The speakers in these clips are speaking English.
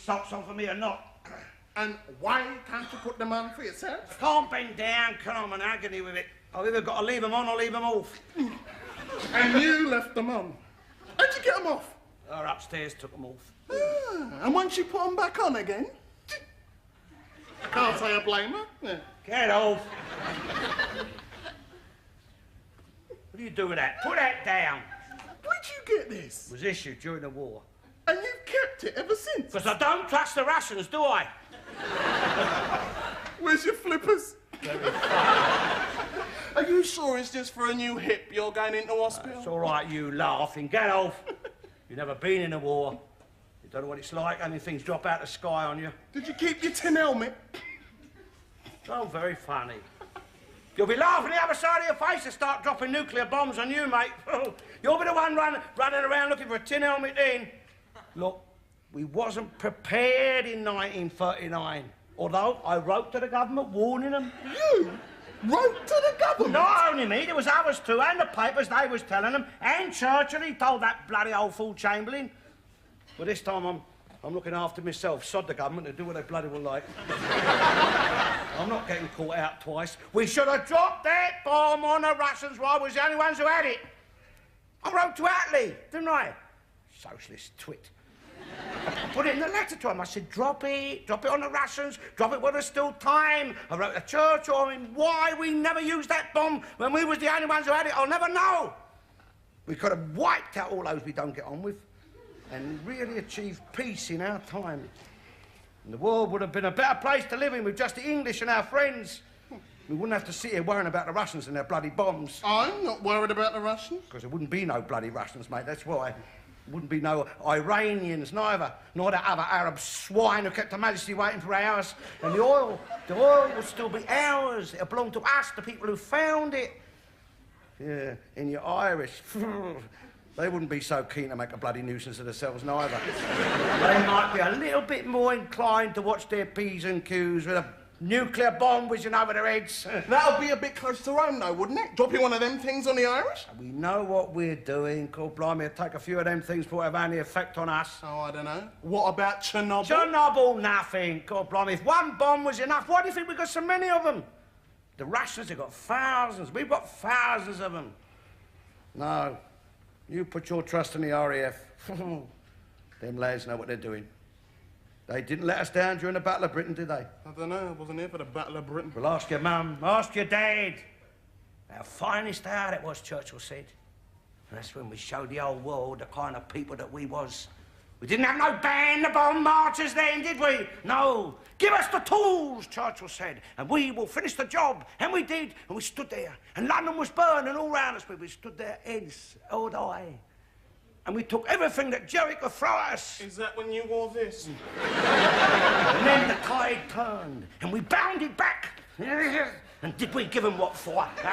socks on for me or not. And why can't you put them on for yourself? I can't bend down, can I? I'm in agony with it. I've either got to leave them on or leave them off. And you left them on. How'd you get them off? Her upstairs took them off. And once you put them back on again, can't say I blame her. Yeah. Get off. What do you do with that? Put that down. Where'd you get this? It was issued during the war. And you've kept it ever since? Because I don't touch the rations, do I? Where's your flippers? Very fine. Are you sure it's just for a new hip you're going into hospital? It's all right, you laughing. Get off. You've never been in a war. You don't know what it's like having things drop out of the sky on you. Did you keep your tin helmet? Oh, very funny. You'll be laughing the other side of your face to start dropping nuclear bombs on you, mate. You'll be the one running around looking for a tin helmet in. Look, we wasn't prepared in 1939. Although I wrote to the government warning them. You wrote to the government? Not only me, there was others too, and the papers, they was telling them, and Churchill, he told that bloody old fool Chamberlain. But this time I'm looking after myself. Sod the government to do what they bloody well like. I'm not getting caught out twice. We should have dropped that bomb on the Russians while we was the only ones who had it. I wrote to Attlee, didn't I? Socialist twit. I put it in the letter to him. I said, drop it on the Russians, drop it while there's still time. I wrote to Churchill, I mean, why we never used that bomb when we was the only ones who had it, I'll never know. We could have wiped out all those we don't get on with and really achieved peace in our time. And the world would have been a better place to live in with just the English and our friends. We wouldn't have to sit here worrying about the Russians and their bloody bombs. I'm not worried about the Russians. Because there wouldn't be no bloody Russians, mate, that's why. Wouldn't be no Iranians, neither, nor that other Arab swine who kept Her Majesty waiting for hours. And the oil would still be ours. It'll belong to us, the people who found it. Yeah, in your Irish, they wouldn't be so keen to make a bloody nuisance of themselves, neither. They might be a little bit more inclined to watch their P's and Q's with a nuclear bomb whizzing over their heads. That'll be a bit close to home, though, wouldn't it? Dropping one of them things on the Irish? We know what we're doing. God blimey, it'll take a few of them things before it have any effect on us. Oh, I don't know. What about Chernobyl? Chernobyl, nothing. God blimey, if one bomb was enough, why do you think we got so many of them? The Russians have got thousands. We've got thousands of them. No, you put your trust in the RAF. Them lads know what they're doing. They didn't let us down during the Battle of Britain, did they? I don't know. I wasn't here for the Battle of Britain. Well, ask your mum, ask your dad. Our finest hour, it was, Churchill said. And that's when we showed the whole world the kind of people that we was. We didn't have no ban the bomb marchers then, did we? No. Give us the tools, Churchill said, and we will finish the job. And we did, and we stood there. And London was burning all round us, but we stood there, heads held high. And we took everything that Jerry could throw at us. Is that when you wore this? And then the tide turned, and we bounded back. And did we give them what for? Eh? We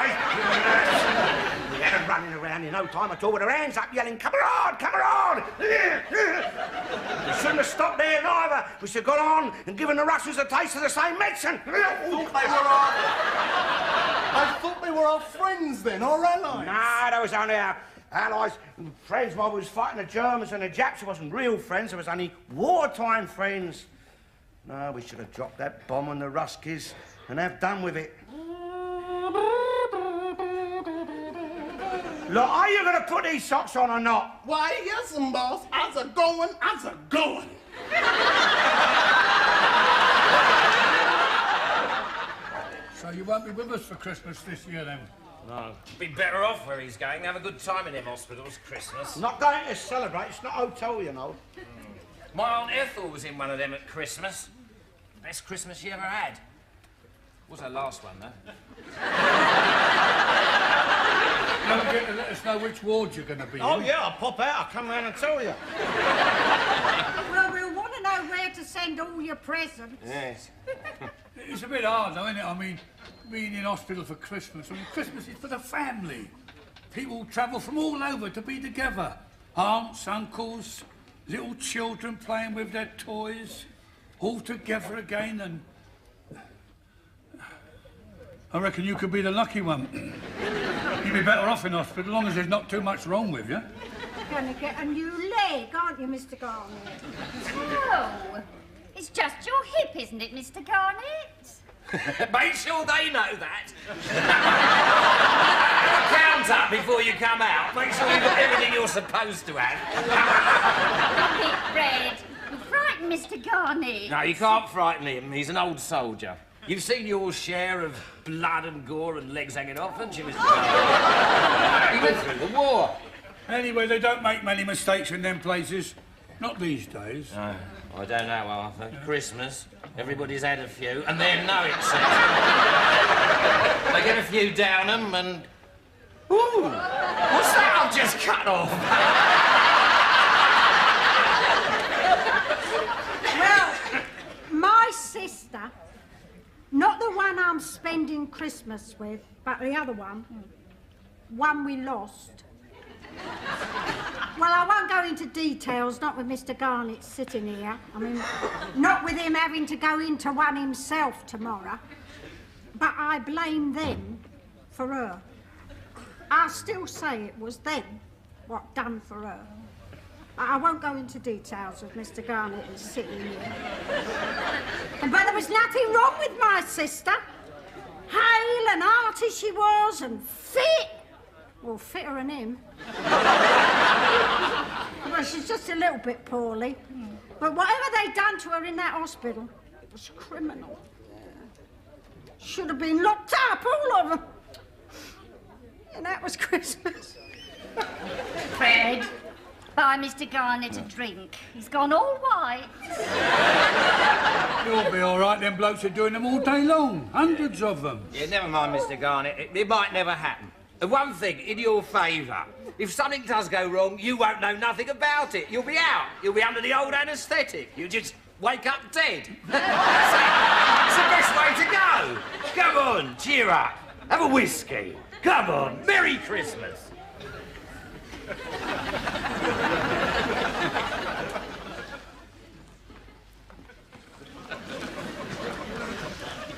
had them running around in no time at all with their hands up yelling, "Camarade, camarade!" We shouldn't have stopped there neither. We should have gone on and given the Russians a taste of the same medicine. I thought they were our friends then, our allies. No, that was only our allies and friends while we was fighting the Germans and the Japs. It wasn't real friends, it was only wartime friends. No, we should have dropped that bomb on the Ruskies and have done with it. Look, are you going to put these socks on or not? Why, yes, boss. As a going. So you won't be with us for Christmas this year, then? No. Be better off where he's going. Have a good time in them hospitals, Christmas. Not going to celebrate. It's not a hotel, you know. My Aunt Ethel was in one of them at Christmas. Best Christmas she ever had. Was her last one, though. Don't forget to let us know which ward you're going to be in. Oh, yeah, I'll pop out. I'll come round and tell you. Well, we'll want to know where to send all your presents. Yes. It's a bit hard, though, isn't it? I mean, being in hospital for Christmas. I mean, Christmas is for the family. People travel from all over to be together. Aunts, uncles, little children playing with their toys, all together again, and I reckon you could be the lucky one. You'd be better off in hospital, as long as there's not too much wrong with you. Gonna get a new leg. leg, aren't you, Mr. Garnett? Oh, it's just your hip, isn't it, Mr. Garnett? Make sure they know that. Have a count up before you come out. Make sure you've got everything you're supposed to have. Stop it, Fred. You frightened Mr. Garnett. No, you can't frighten him. He's an old soldier. You've seen your share of blood and gore and legs hanging off, haven't you, Mr. Garnett? He went through the war. Anyway, they don't make many mistakes in them places. Not these days. I don't know, Arthur. Christmas, everybody's had a few, and they know it's They get a few down them, and... Ooh! What's that I've just cut off? Well, my sister, not the one I'm spending Christmas with, but the other one we lost. Well, I won't go into details, not with Mr. Garnett sitting here. I mean, not with him having to go into one himself tomorrow. But I blame them for her. I still say it was them what done for her. I won't go into details with Mr. Garnett is sitting here. But there was nothing wrong with my sister. Hale and hearty she was, and fit. Well, fitter than him. Well, she's just a little bit poorly. But whatever they done to her in that hospital, it was criminal. Should have been locked up, all of them. And that was Christmas. Fred, buy Mr. Garnett a drink. He's gone all white. You'll be all right. Them blokes are doing them all day long. Hundreds of them. Yeah, never mind, Mr. Garnett. It might never happen. And one thing, in your favour, if something does go wrong, you won't know nothing about it. You'll be out. You'll be under the old anaesthetic. You'll just wake up dead. It's the best way to go. Come on, cheer up. Have a whiskey. Come on. Merry Christmas.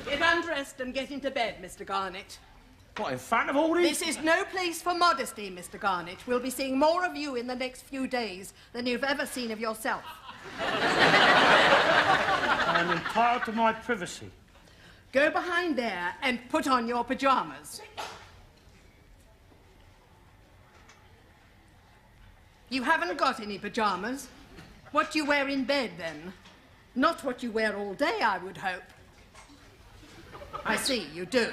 Get undressed and get into bed, Mr. Garnett. What, in front of all these? This is no place for modesty, Mr. Garnett. We'll be seeing more of you in the next few days than you've ever seen of yourself. I'm entitled to my privacy. Go behind there and put on your pyjamas. You haven't got any pyjamas. What you wear in bed, then? Not what you wear all day, I would hope. I see, you do.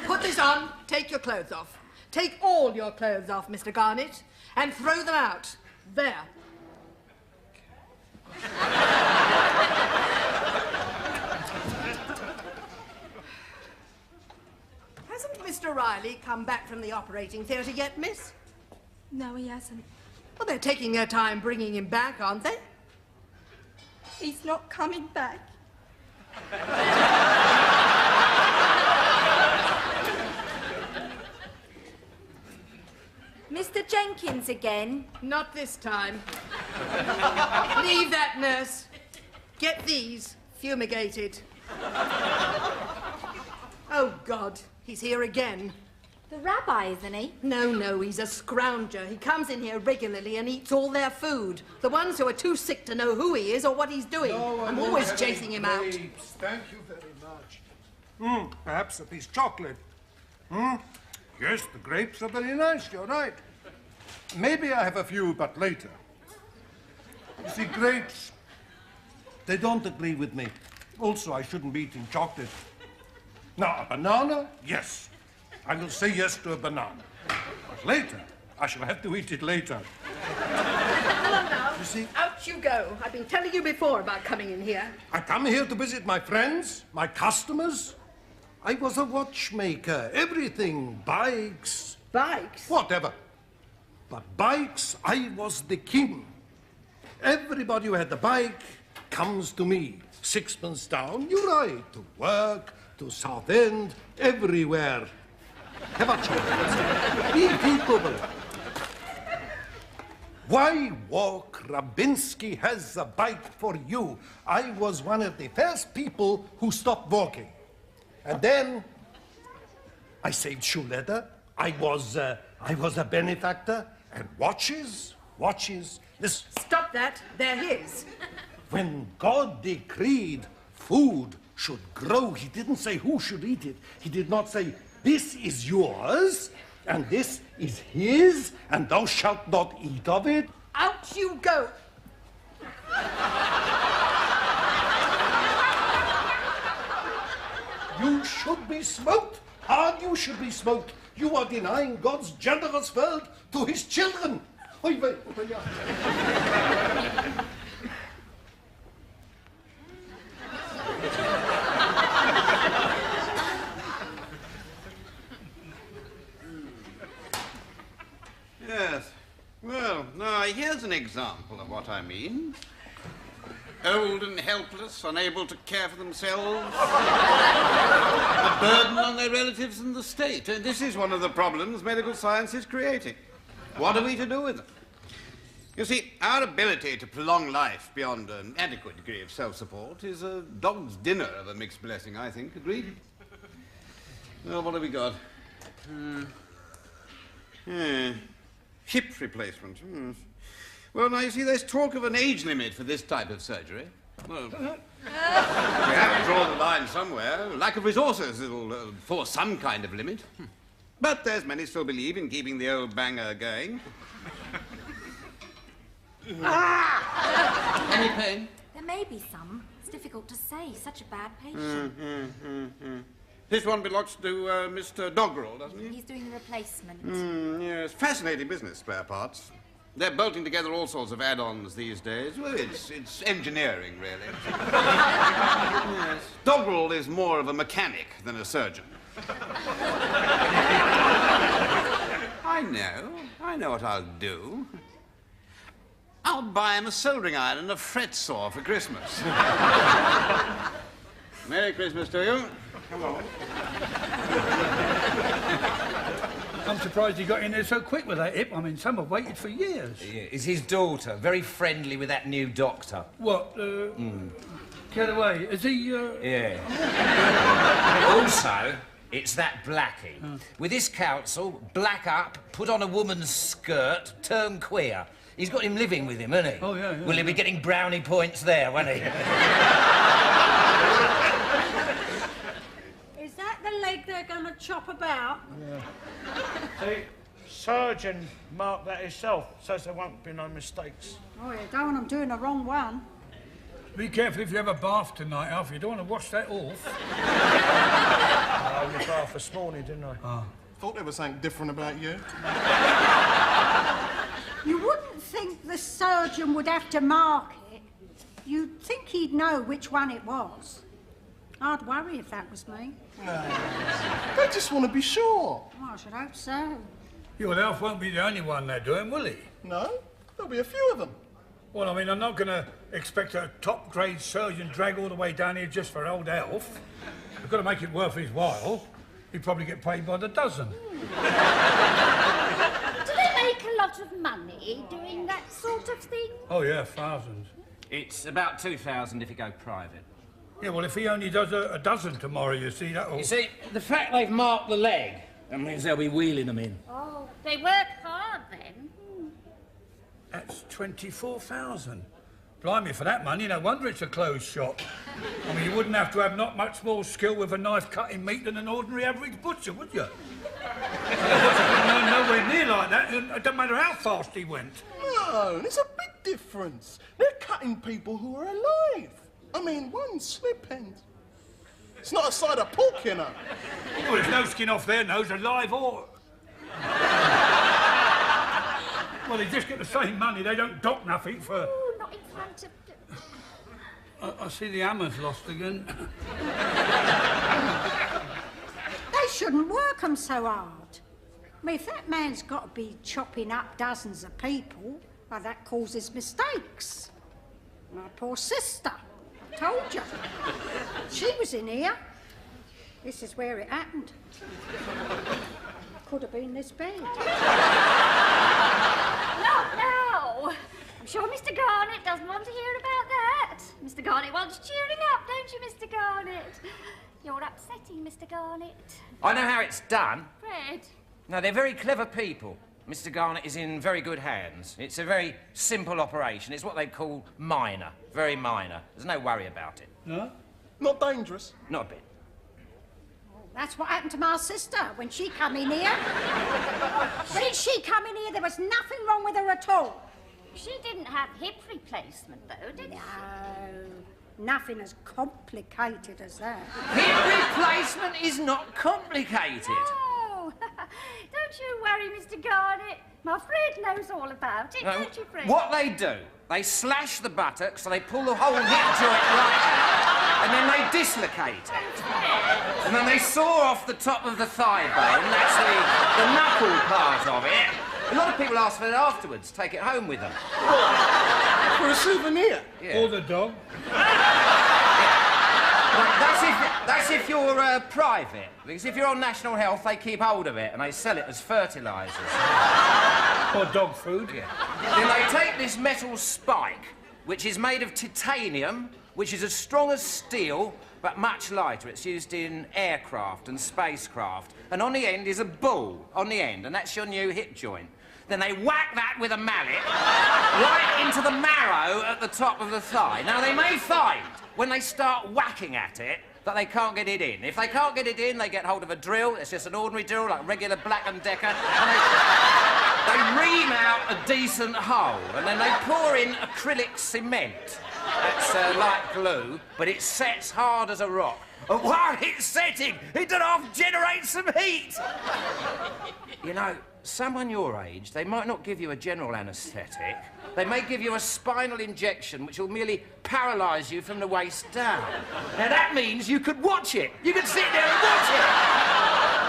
Put this on, take your clothes off. Take all your clothes off, Mr. Garnett, and throw them out. There. Hasn't Mr. Riley come back from the operating theatre yet, miss? No, he hasn't. Well, they're taking their time bringing him back, aren't they? He's not coming back. Mr. Jenkins again? Not this time. Leave that, nurse. Get these fumigated. Oh, God, he's here again. The rabbi, isn't he? No, he's a scrounger. He comes in here regularly and eats all their food. The ones who are too sick to know who he is or what he's doing. No, I'm always chasing him out. Grapes. Thank you very much. Perhaps a piece of chocolate. Yes, the grapes are very nice, you're right. Maybe I have a few, but later. You see, grapes, they don't agree with me. Also, I shouldn't be eating chocolate. Now, a banana, yes. I will say yes to a banana. But later, I shall have to eat it later. You see, Out you go. I've been telling you before about coming in here. I come here to visit my friends, my customers. I was a watchmaker, everything, bikes, Bikes? whatever. But bikes, I was the king. Everybody who had a bike comes to me. Sixpence down, you ride to work, to Southend, everywhere. Have a chocolate. Be capable. Why walk? Rabinsky has a bike for you. I was one of the first people who stopped walking. And then I saved shoe leather. I was a benefactor. And watches, watches. Listen. Stop that. They're his. When God decreed food should grow, he didn't say who should eat it. He did not say, this is yours, and this is his, and thou shalt not eat of it. Out you go. You should be smoked. Hard you should be smoked. You are denying God's generous world to his children. Oy vey, open your eyes. Yes. Well, now, here's an example of what I mean. Old and helpless, unable to care for themselves. A burden on their relatives and the state. And this is one of the problems medical science is creating. What are we to do with them? You see, our ability to prolong life beyond an adequate degree of self-support is a dog's dinner of a mixed blessing, I think. Agreed? Well, what have we got? Hip replacement. Well, now, you see, there's talk of an age limit for this type of surgery. Well, we have to draw the line somewhere. Lack of resources will force some kind of limit. But there's many still believe in keeping the old banger going. Any pain? There may be some. It's difficult to say. Such a bad patient. This one belongs to Mr. Doggerel, doesn't he? He's doing the replacement. Yes, fascinating business, spare parts. They're bolting together all sorts of add-ons these days. Well, it's engineering, really. Yes. Doggerel is more of a mechanic than a surgeon. I know what I'll do. I'll buy him a soldering iron and a fret saw for Christmas. Merry Christmas to you. Come on. I'm surprised he got in there so quick with that hip. I mean, some have waited for years. Yeah, it's his daughter, very friendly with that new doctor. What, get away. Is he, Yeah. Also, it's that blackie. With this council, black up, put on a woman's skirt, turn queer. He's got him living with him, hasn't he? Oh, yeah. Will he be getting brownie points there, won't he? Is that the leg they're going to chop about? Yeah. The surgeon marked that himself, says there won't be no mistakes. Oh, you don't want them doing the wrong one. Be careful if you have a bath tonight, Alf. You don't want to wash that off. I had a bath this morning, didn't I? Oh. Thought there was something different about you. You wouldn't think the surgeon would have to mark it. You'd think he'd know which one it was. I'd worry if that was me. No. They just want to be sure. Oh, I should hope so. Yeah, well, Alf won't be the only one they're doing, will he? No, there'll be a few of them. Well, I mean, I'm not going to expect a top-grade surgeon drag all the way down here just for old Alf. We've got to make it worth his while. He'd probably get paid by the dozen. Do they make a lot of money doing that sort of thing? Oh, yeah, thousands. It's about 2,000 if you go private. Yeah, well, if he only does a dozen tomorrow, you see, that'll... You see, the fact they've marked the leg, that means they'll be wheeling them in. Oh, they work hard then. That's 24,000. Blimey, for that money, no wonder it's a closed shop. I mean, you wouldn't have to have not much more skill with a knife cutting meat than an ordinary average butcher, would you? Nowhere near like that. It don't matter how fast he went. No, there's a big difference. They're cutting people who are alive. I mean, one slip end. It's not a side of pork, you know. Well, there's no skin off their nose, alive or... Well, they just get the same money. They don't dock nothing for... Oh, not in front of... I see the hammer's lost again. They shouldn't work them so hard. I mean, if that man's got to be chopping up dozens of people, well, that causes mistakes. My poor sister. I told you. She was in here. This is where it happened. Could have been this bed. No! I'm sure Mr. Garnett doesn't want to hear about that. Mr. Garnett wants cheering up, don't you, Mr. Garnett? You're upsetting Mr. Garnett. I know how it's done. Fred? No, they're very clever people. Mr. Garnett is in very good hands. It's a very simple operation. It's what they call minor, very minor. There's no worry about it. No? Not dangerous? Not a bit. That's what happened to my sister when she come in here. When she come in here, there was nothing wrong with her at all. She didn't have hip replacement, though, did she? No, nothing as complicated as that. Hip replacement is not complicated. Oh, don't you worry, Mr. Garnett. My Fred knows all about it, No, don't you, Fred? what they do, they slash the buttocks, so they pull the whole hip joint right out, and then they dislocate it. And then they saw off the top of the thigh bone, that's the knuckle part of it. A lot of people ask for it afterwards, take it home with them. For a souvenir? Yeah. Or the dog. That's if you're private, because if you're on National Health, they keep hold of it and they sell it as fertilisers. Or dog food. Yeah. Then they take this metal spike, which is made of titanium, which is as strong as steel, but much lighter. It's used in aircraft and spacecraft. And on the end is a ball, on the end, and that's your new hip joint. Then they whack that with a mallet right into the marrow at the top of the thigh. Now, they may find, when they start whacking at it, that they can't get it in. If they can't get it in, they get hold of a drill. It's just an ordinary drill, like regular Black & Decker, and they ream out a decent hole, and then they pour in acrylic cement. That's like glue, but it sets hard as a rock. And while it's setting, it does half generate some heat. You know, someone your age, they might not give you a general anaesthetic. They may give you a spinal injection which will merely paralyse you from the waist down. Now, that means you could watch it. You could sit there and watch it.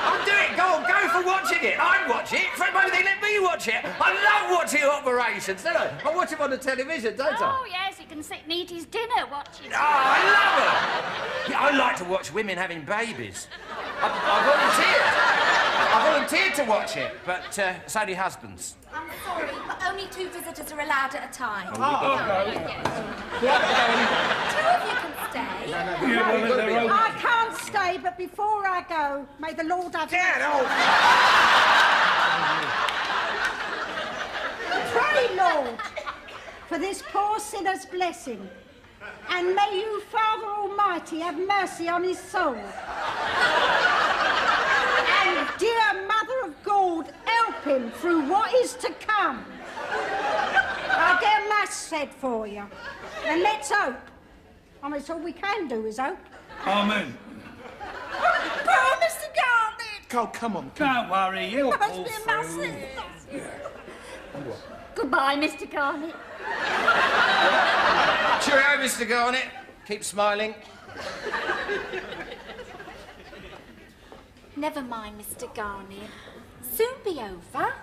I'll do it. Go for watching it. I'd watch it. Fred, maybe they let me watch it. I love watching operations, don't I? I watch them on the television, don't I? Oh, yes, he can sit and eat his dinner watching. Oh, I love it. Yeah, I like to watch women having babies. I volunteered to watch it, but it's only husbands. I'm sorry, but only 2 visitors are allowed at a time. Oh, Two of you can stay. I can't stay, but before I go, may the Lord have... Pray, Lord, for this poor sinner's blessing, and may you, Father Almighty, have mercy on his soul. And, dear Mother of God, help him through what is to come. I'll get a mass said for you. And let's hope. I mean, it's all we can do is hope. Amen. Poor Mr. Garnett! Oh, come on. Don't worry, he'll Must pull be a through. massive. Goodbye, Mr. Garnett. Cheerio, Mr. Garnett. Keep smiling. Never mind, Mr. Garnett. Soon be over.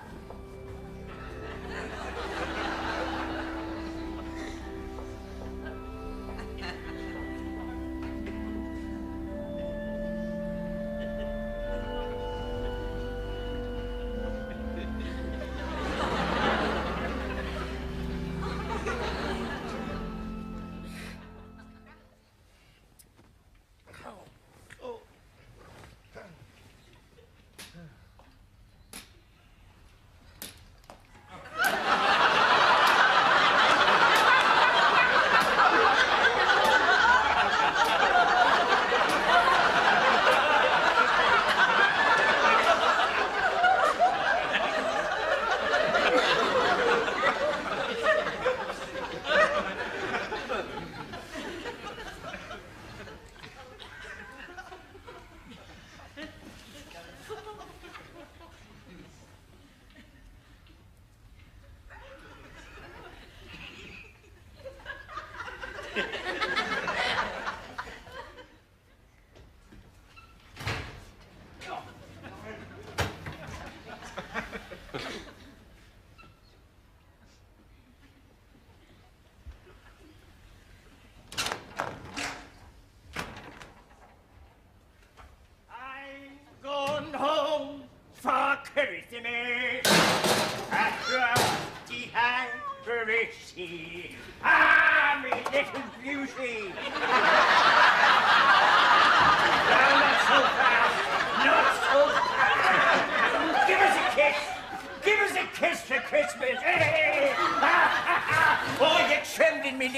Ah, me little beauty! Not so fast! Not so fast! Give us a kiss! Give us a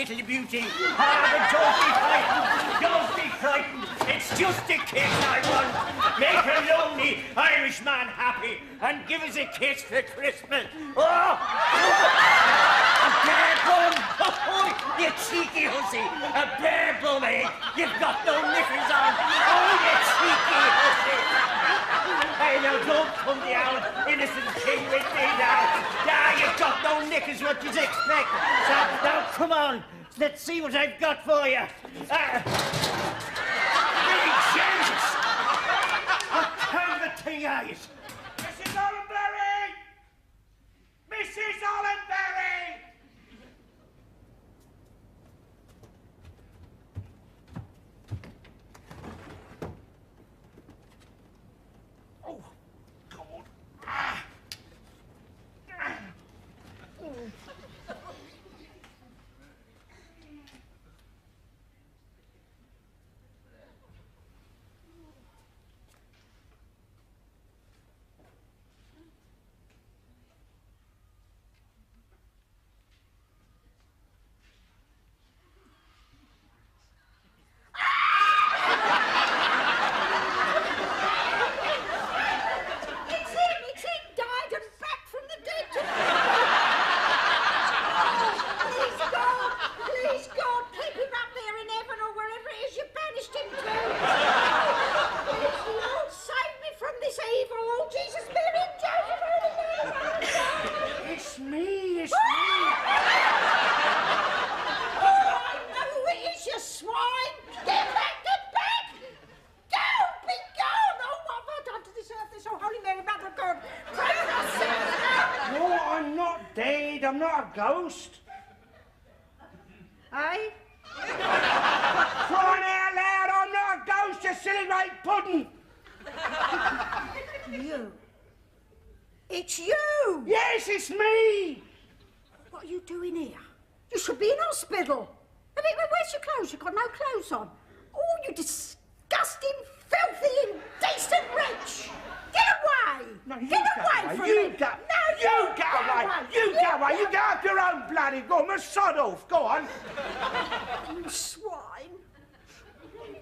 little beauty. Ah, but don't be frightened. Don't be frightened. It's just a kiss I want. Make a lonely Irishman happy and give us a kiss for Christmas. Oh! A bare bum! Oh, you cheeky hussy! A bare bum, eh? You've got no knickers on! Oh, you cheeky hussy! Hey, now don't come the old innocent king with me now! Now, you've got no knickers, what you'd expect! So, now, come on! Let's see what I've got for you! Big Jesus! What kind of a thing are you? Mrs. Ollenberry! Mrs. Ollenberry! Oh, God. Ah. I'm not a ghost. Eh? Crying out loud, I'm not a ghost, you silly white pudding. You? It's you! Yes, it's me. What are you doing here? You should be in hospital. I mean, where's your clothes? You've got no clothes on. Oh, you disgusting, filthy, indecent wretch! Get away! No, you get go away away. from You me! go. No, You go away. You go away. You go up your own bloody gum. Sod off. Go on. You swine.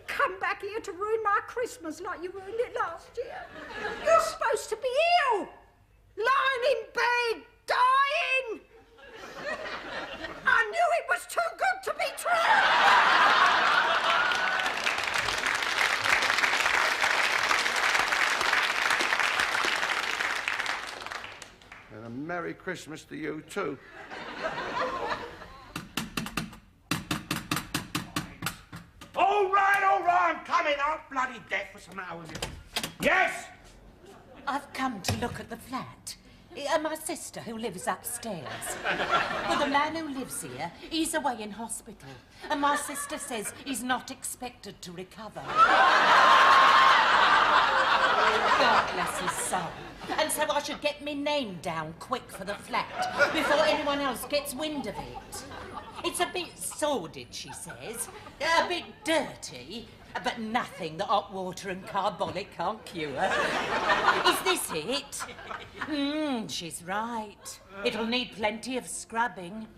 Come back here to ruin my Christmas like you ruined it last year. You're supposed to be ill. Lying in bed, dying. I knew it was too good to be true. And a Merry Christmas to you, too. All right, I'm coming out. Bloody deaf. What's the matter with you? Yes? I've come to look at the flat. My sister, who lives upstairs. Well, the man who lives here, he's away in hospital. And my sister says he's not expected to recover. God bless his soul. And so I should get me name down quick for the flat before anyone else gets wind of it. It's a bit sordid, she says, a bit dirty, but nothing that hot water and carbolic can't cure. Is this it? She's right. It'll need plenty of scrubbing.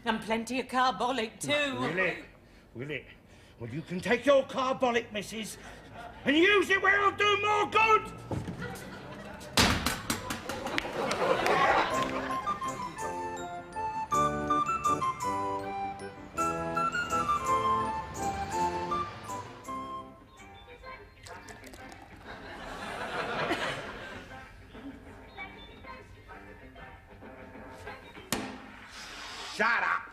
And plenty of carbolic, too. Will it? Will it? Well, you can take your carbolic, missus, and use it where it'll do more good. Shut up!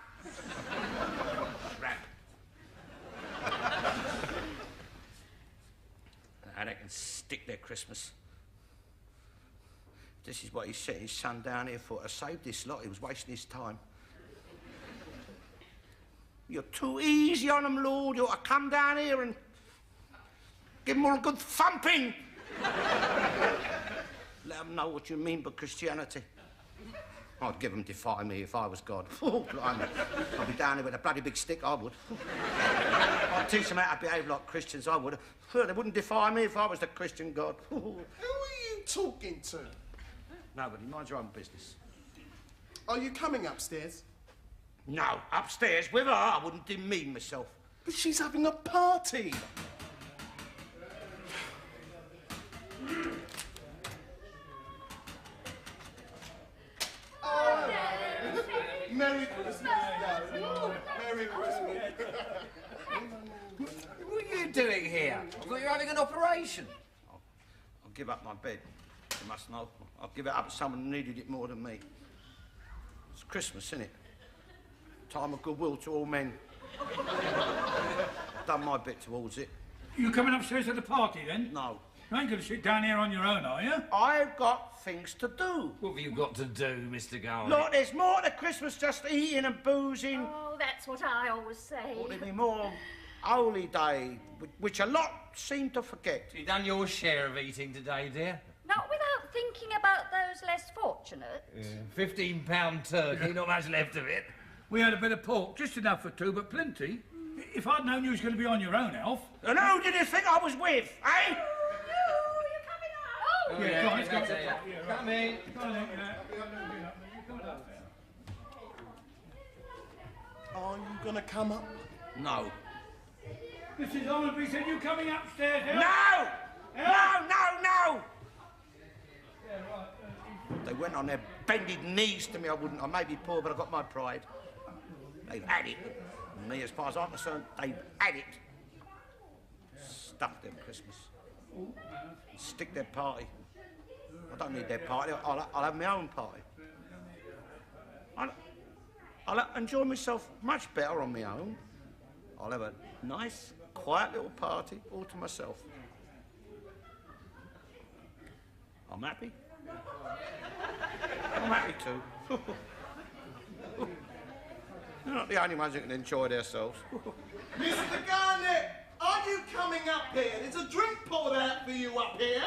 They can stick their Christmas. This is what he set his son down here for, to save this lot. He was wasting his time. You're too easy on them, Lord. You ought to come down here and give them all a good thumping. Let them know what you mean by Christianity. I'd give them defy me if I was God. Oh, blimey. I'd be down here with a bloody big stick, I would. I'd teach them how to behave like Christians, I would. They wouldn't defy me if I was the Christian God. Who are you talking to? Nobody. Mind your own business. Are you coming upstairs? No, upstairs with her. I wouldn't demean myself. But she's having a party. Merry Christmas, darling. Merry Christmas. What are you doing here? I thought you were having an operation. I'll give up my bed. You must know. I'll give it up to someone who needed it more than me. It's Christmas, isn't it? Time of goodwill to all men. I've done my bit towards it. You coming upstairs to the party, then? No. You ain't going to sit down here on your own, are you? I've got things to do. What have you got to do, Mr. Garnett? Look, there's more to Christmas just eating and boozing. Oh, that's what I always say. Or there'll be more holy day, which a lot seem to forget. You done your share of eating today, dear? Not without thinking about those less fortunate. £15 turkey, not much left of it. We had a bit of pork, just enough for two, but plenty. If I'd known you was going to be on your own, Alf. And who did you think I was with, eh? Oh, yeah, go on, let's go. Come in. Are you gonna come up? No. Mrs. Allenby said you coming upstairs, Alf? No! Alf? No! They went on their bended knees to me. I may be poor, but I've got my pride. They've had it. And me, as far as I'm concerned, they've had it. Stuff them Christmas. Stick their party. I don't need their party. I'll have my own party. I'll enjoy myself much better on my own. I'll have a nice, quiet little party all to myself. I'm happy. I'm happy too. They're not the only ones who can enjoy themselves. Mr. Garnett, are you coming up here? There's a drink poured out for you up here.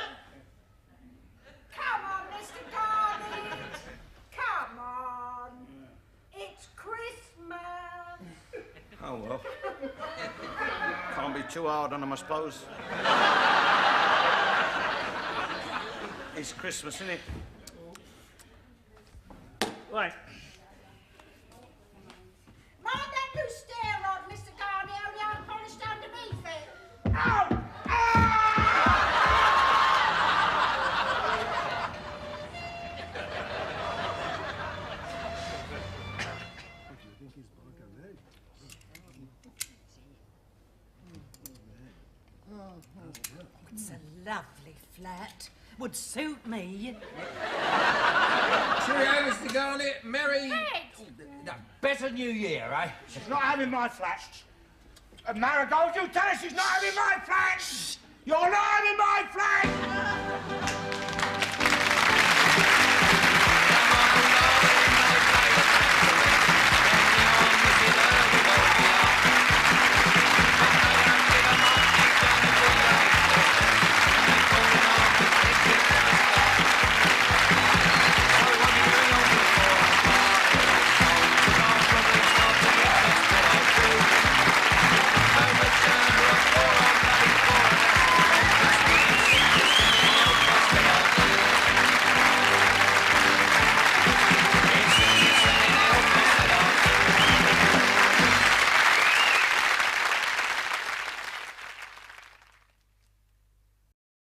Come on, Mr. Garnett. Come on. It's Christmas. Oh, well. Can't be too hard on them, I suppose. It's Christmas, isn't it? Right. Mind that new stair rod, Mr. Garnett, only unpolished underneath it. Ow! It's a lovely flat. Would suit me. Cheerio, Mr. Garnett. Merry... better New Year, eh? She's not having my flat. Marigold, you tell her she's not having my flat! You're not